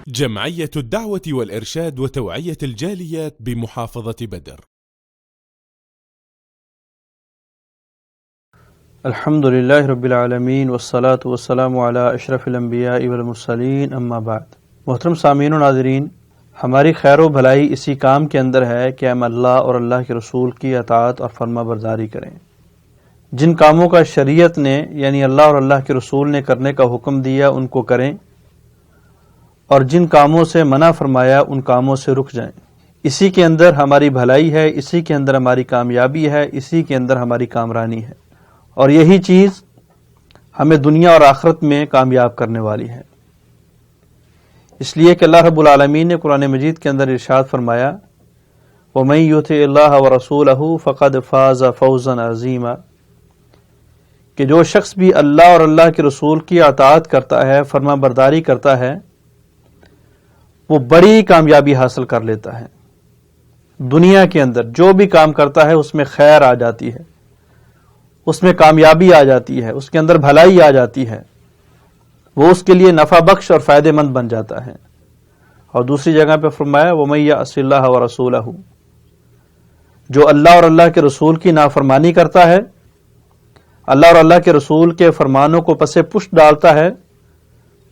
جمعية الدعوة والإرشاد وتوعية الجاليات بمحافظة بدر. الحمد للہ رب العالمین والصلاة والسلام علی اشرف الانبیاء والمرسلین، اما بعد۔ محترم سامعین و ناظرین، ہماری خیر و بھلائی اسی کام کے اندر ہے کہ ہم اللہ اور اللہ کے رسول کی اطاعت اور فرما برداری کریں۔ جن کاموں کا شریعت نے یعنی اللہ اور اللہ کے رسول نے کرنے کا حکم دیا ان کو کریں، اور جن کاموں سے منع فرمایا ان کاموں سے رک جائیں۔ اسی کے اندر ہماری بھلائی ہے، اسی کے اندر ہماری کامیابی ہے، اسی کے اندر ہماری کامرانی ہے، اور یہی چیز ہمیں دنیا اور آخرت میں کامیاب کرنے والی ہے۔ اس لیے کہ اللہ رب العالمین نے قرآن مجید کے اندر ارشاد فرمایا، وَمَن يُطِعِ اللَّهَ وَرَسُولَهُ فَقَدْ فَازَ فَوْزًا عَظِيمًا، کہ جو شخص بھی اللہ اور اللہ کے رسول کی اطاعت کرتا ہے، فرما برداری کرتا ہے، وہ بڑی کامیابی حاصل کر لیتا ہے۔ دنیا کے اندر جو بھی کام کرتا ہے اس میں خیر آ جاتی ہے، اس میں کامیابی آ جاتی ہے، اس کے اندر بھلائی آ جاتی ہے، وہ اس کے لیے نفع بخش اور فائدہ مند بن جاتا ہے۔ اور دوسری جگہ پہ فرمایا، وَمَن يَعْصِ اللَّهَ وَرَسُولَهُ، جو اللہ اور اللہ کے رسول کی نافرمانی کرتا ہے، اللہ اور اللہ کے رسول کے فرمانوں کو پس پشت ڈالتا ہے،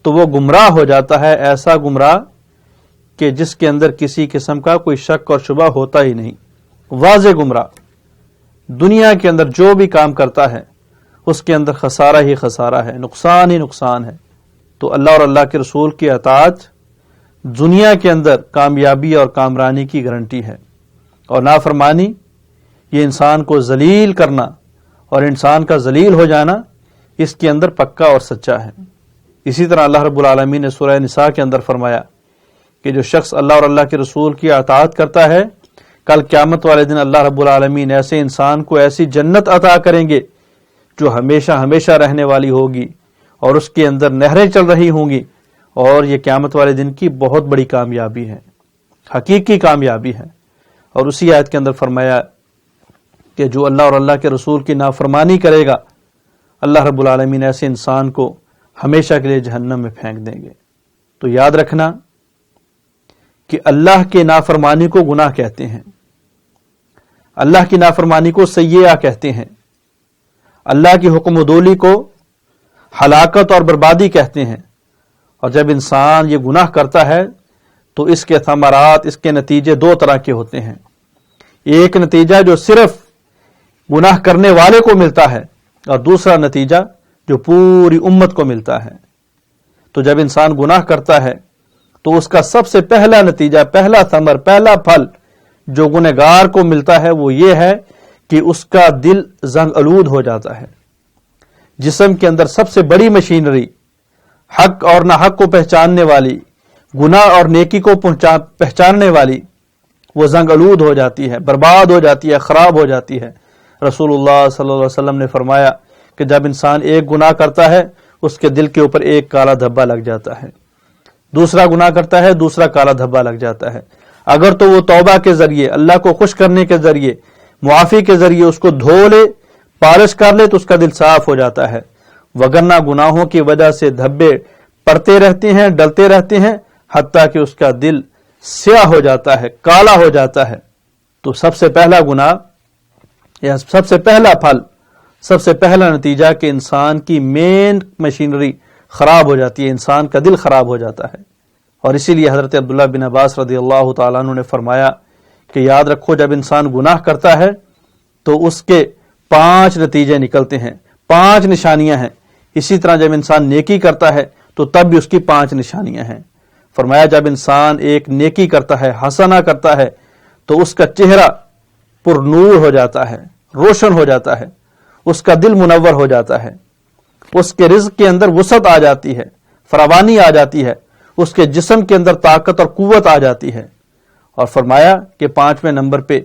تو وہ گمراہ ہو جاتا ہے، ایسا گمراہ کہ جس کے اندر کسی قسم کا کوئی شک اور شبہ ہوتا ہی نہیں، واضح گمراہ۔ دنیا کے اندر جو بھی کام کرتا ہے اس کے اندر خسارہ ہی خسارہ ہے، نقصان ہی نقصان ہے۔ تو اللہ اور اللہ کے رسول کی اطاعت دنیا کے اندر کامیابی اور کامرانی کی گارنٹی ہے، اور نافرمانی یہ انسان کو ذلیل کرنا اور انسان کا ذلیل ہو جانا اس کے اندر پکا اور سچا ہے۔ اسی طرح اللہ رب العالمین نے سورہ نساء کے اندر فرمایا کہ جو شخص اللہ اور اللہ کے رسول کی اطاعت کرتا ہے، کل قیامت والے دن اللہ رب العالمین ایسے انسان کو ایسی جنت عطا کریں گے جو ہمیشہ ہمیشہ رہنے والی ہوگی، اور اس کے اندر نہریں چل رہی ہوں گی، اور یہ قیامت والے دن کی بہت بڑی کامیابی ہے، حقیقی کامیابی ہے۔ اور اسی آیت کے اندر فرمایا کہ جو اللہ اور اللہ کے رسول کی نافرمانی کرے گا، اللہ رب العالمین ایسے انسان کو ہمیشہ کے لیے جہنم میں پھینک دیں گے۔ تو یاد رکھنا کہ اللہ کے نافرمانی کو گناہ کہتے ہیں، اللہ کی نافرمانی کو سیئہ کہتے ہیں، اللہ کی حکم عدولی کو ہلاکت اور بربادی کہتے ہیں۔ اور جب انسان یہ گناہ کرتا ہے تو اس کے ثمرات، اس کے نتیجے دو طرح کے ہوتے ہیں۔ ایک نتیجہ جو صرف گناہ کرنے والے کو ملتا ہے، اور دوسرا نتیجہ جو پوری امت کو ملتا ہے۔ تو جب انسان گناہ کرتا ہے تو اس کا سب سے پہلا نتیجہ، پہلا ثمر، پہلا پھل جو گنہگار کو ملتا ہے وہ یہ ہے کہ اس کا دل زنگ آلود ہو جاتا ہے۔ جسم کے اندر سب سے بڑی مشینری، حق اور ناحق کو پہچاننے والی، گناہ اور نیکی کو پہچاننے والی، وہ زنگ آلود ہو جاتی ہے، برباد ہو جاتی ہے، خراب ہو جاتی ہے۔ رسول اللہ صلی اللہ علیہ وسلم نے فرمایا کہ جب انسان ایک گناہ کرتا ہے اس کے دل کے اوپر ایک کالا دھبا لگ جاتا ہے، دوسرا گناہ کرتا ہے دوسرا کالا دھبا لگ جاتا ہے۔ اگر تو وہ توبہ کے ذریعے، اللہ کو خوش کرنے کے ذریعے، معافی کے ذریعے اس کو دھو لے، پالش کر لے تو اس کا دل صاف ہو جاتا ہے، وگرنہ گناہوں کی وجہ سے دھبے پڑتے رہتے ہیں، ڈلتے رہتے ہیں، حتیٰ کہ اس کا دل سیاہ ہو جاتا ہے، کالا ہو جاتا ہے۔ تو سب سے پہلا گناہ یا سب سے پہلا پھل، سب سے پہلا نتیجہ کہ انسان کی مین مشینری خراب ہو جاتی ہے، انسان کا دل خراب ہو جاتا ہے۔ اور اسی لیے حضرت عبداللہ بن عباس رضی اللہ تعالیٰ عنہ نے فرمایا کہ یاد رکھو جب انسان گناہ کرتا ہے تو اس کے 5 نتیجے نکلتے ہیں، 5 نشانیاں ہیں۔ اسی طرح جب انسان نیکی کرتا ہے تو تب بھی اس کی 5 نشانیاں ہیں۔ فرمایا جب انسان ایک نیکی کرتا ہے، حسنہ کرتا ہے، تو اس کا چہرہ پر نور ہو جاتا ہے، روشن ہو جاتا ہے، اس کا دل منور ہو جاتا ہے، اس کے رزق کے اندر وسعت آ جاتی ہے، فراوانی آ جاتی ہے، اس کے جسم کے اندر طاقت اور قوت آ جاتی ہے۔ اور فرمایا کہ 5ویں نمبر پہ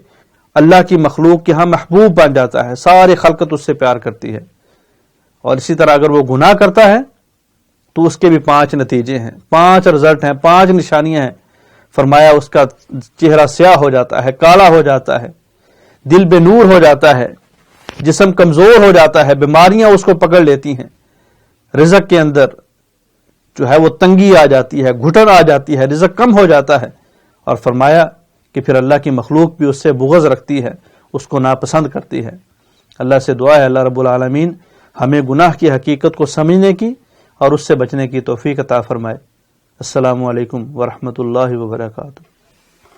اللہ کی مخلوق کے ہاں محبوب بن جاتا ہے، ساری خلقت اس سے پیار کرتی ہے۔ اور اسی طرح اگر وہ گناہ کرتا ہے تو اس کے بھی 5 نتیجے ہیں، 5 رزلٹ ہیں، 5 نشانیاں ہیں۔ فرمایا اس کا چہرہ سیاہ ہو جاتا ہے، کالا ہو جاتا ہے، دل بے نور ہو جاتا ہے، جسم کمزور ہو جاتا ہے، بیماریاں اس کو پکڑ لیتی ہیں، رزق کے اندر جو ہے وہ تنگی آ جاتی ہے، گھٹن آ جاتی ہے، رزق کم ہو جاتا ہے، اور فرمایا کہ پھر اللہ کی مخلوق بھی اس سے بغض رکھتی ہے، اس کو ناپسند کرتی ہے۔ اللہ سے دعا ہے اللہ رب العالمین ہمیں گناہ کی حقیقت کو سمجھنے کی اور اس سے بچنے کی توفیق عطا فرمائے۔ السلام علیکم ورحمۃ اللہ وبرکاتہ۔